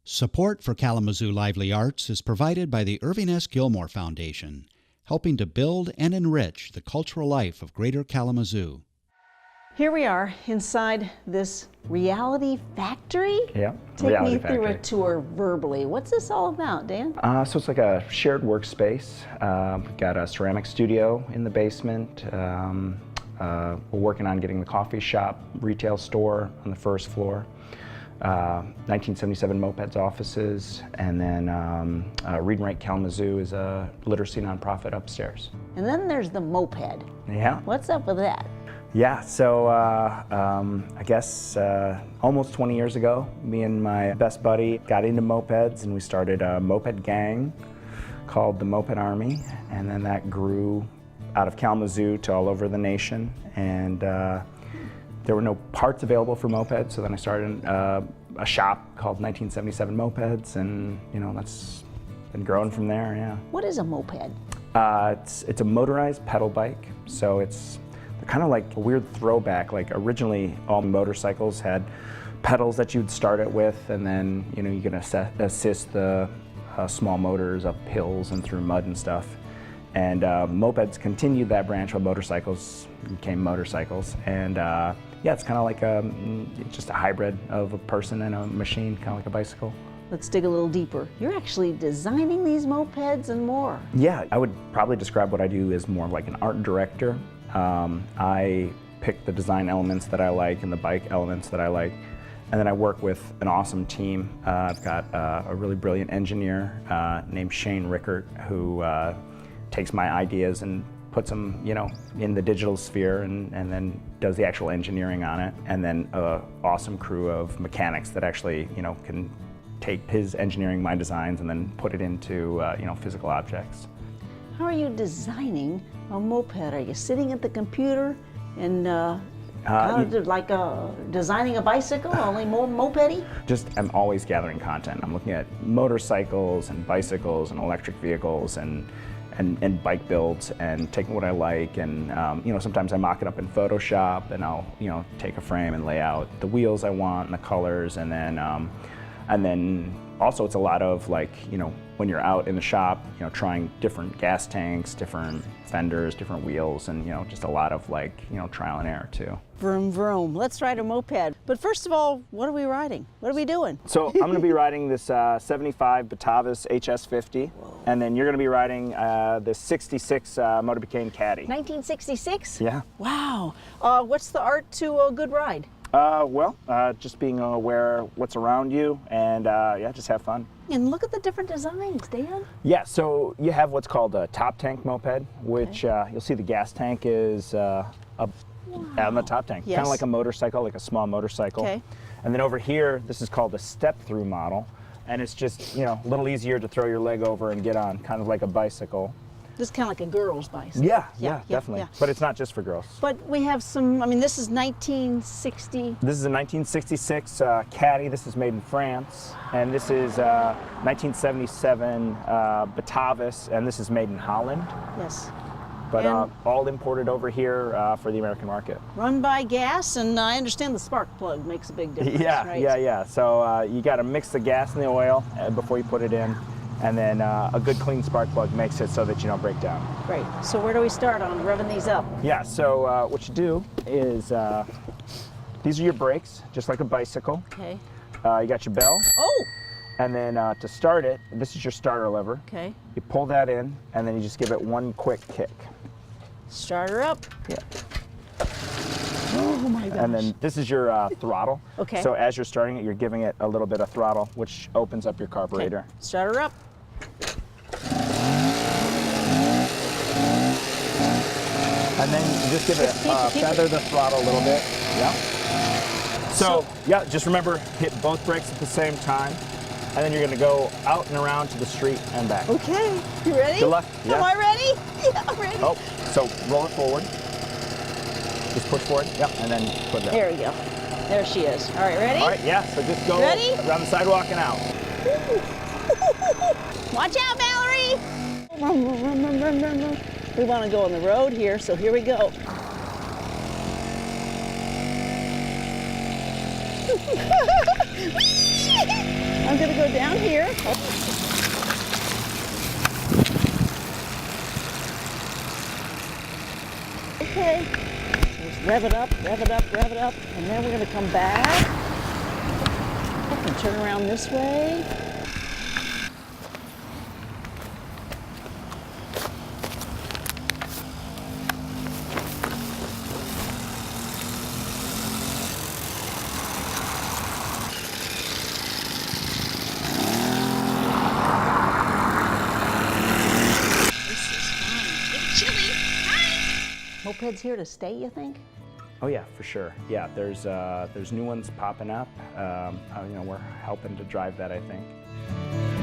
Support for Kalamazoo Lively Arts is provided by the Irving S. Gilmore Foundation, helping to build and enrich the cultural life of Greater Kalamazoo. Here we are inside this reality factory. Yeah, Take me through a tour verbally. What's this all about, Dan? So it's like a shared workspace. We've got a ceramic studio in the basement. We're working on getting the coffee shop, retail store on the first floor. 1977 Mopeds offices, and then Read and Write Kalamazoo is a literacy nonprofit upstairs. And then there's the moped. Yeah. What's up with that? Yeah, so I guess almost 20 years ago, me and my best buddy got into mopeds, and we started a moped gang called the Moped Army, and then that grew out of Kalamazoo to all over the nation, and there were no parts available for mopeds, so then I started a shop called 1977 Mopeds, and that's been growing from there. Yeah. What is a moped? It's a motorized pedal bike, so it's kind of like a weird throwback. Like originally, all motorcycles had pedals that you'd start it with, and then you can assist the small motors up hills and through mud and stuff. And mopeds continued that branch while motorcycles became motorcycles. And yeah, it's kind of like just a hybrid of a person and a machine, kind of like a bicycle. Let's dig a little deeper. You're actually designing these mopeds and more. Yeah, I would probably describe what I do as more like an art director. I pick the design elements that I like and the bike elements that I like, and then I work with an awesome team. I've got a really brilliant engineer named Shane Rickert, who takes my ideas and puts them, in the digital sphere, and then does the actual engineering on it. And then an awesome crew of mechanics that actually, can take his engineering, my designs, and then put it into, physical objects. How are you designing a moped? Are you sitting at the computer and kind of like designing a bicycle, only more mopedy? I'm always gathering content. I'm looking at motorcycles and bicycles and electric vehicles and bike builds, and taking what I like, and sometimes I mock it up in Photoshop, and I'll take a frame and lay out the wheels I want and the colors, and then also it's a lot of when you're out in the shop, trying different gas tanks, different fenders, different wheels, and just a lot of trial and error too. Vroom vroom. Let's ride a moped. But first of all, what are we riding? What are we doing? So I'm going to be riding this 75 Batavus HS50, and then you're going to be riding this 66 Motorbicane Caddy. 1966? Yeah. Wow. What's the art to a good ride? Just being aware of what's around you, and just have fun. And look at the different designs, Dan. Yeah, so you have what's called a top tank moped, which you'll see the gas tank is on the top tank. Yes. Kind of like a motorcycle, like a small motorcycle. Okay. And then over here, this is called a step-through model, and it's just, a little easier to throw your leg over and get on, kind of like a bicycle. This is kind of like a girl's bicycle. Yeah, definitely. Yeah. But it's not just for girls. But we have some, this is 1960. This is a 1966 Caddy. This is made in France. And this is 1977 Batavus, and this is made in Holland. Yes. But all imported over here for the American market. Run by gas, and I understand the spark plug makes a big difference, right? Yeah. So you got to mix the gas and the oil before you put it in. And then a good clean spark plug makes it so that you don't break down. Great. So where do we start on revving these up? Yeah, so what you do is, these are your brakes, just like a bicycle. Okay. You got your bell. Oh! And then to start it, this is your starter lever. Okay. You pull that in, and then you just give it one quick kick. Start her up. Yeah. Oh my gosh. And then this is your throttle. Okay. So as you're starting it, you're giving it a little bit of throttle, which opens up your carburetor. Okay. Start her up. And then you just give it feather the throttle a little bit. Yeah. So yeah, just remember, hit both brakes at the same time, and then you're going to go out and around to the street and back. Okay. You ready? Good luck. Yeah. Am I ready? Yeah, I'm ready. Oh, so roll it forward. Just push forward. Yep, and then put it out. There we go. There she is. All right, ready? All right, yeah, so just go around the sidewalk and out. Watch out, Valerie! We want to go on the road here, so here we go. I'm I'm going to go down here. Okay, just rev it up, rev it up, rev it up, and then we're going to come back and turn around this way. Mopeds here to stay, you think? Oh yeah, for sure. Yeah, there's new ones popping up. You know, we're helping to drive that, I think.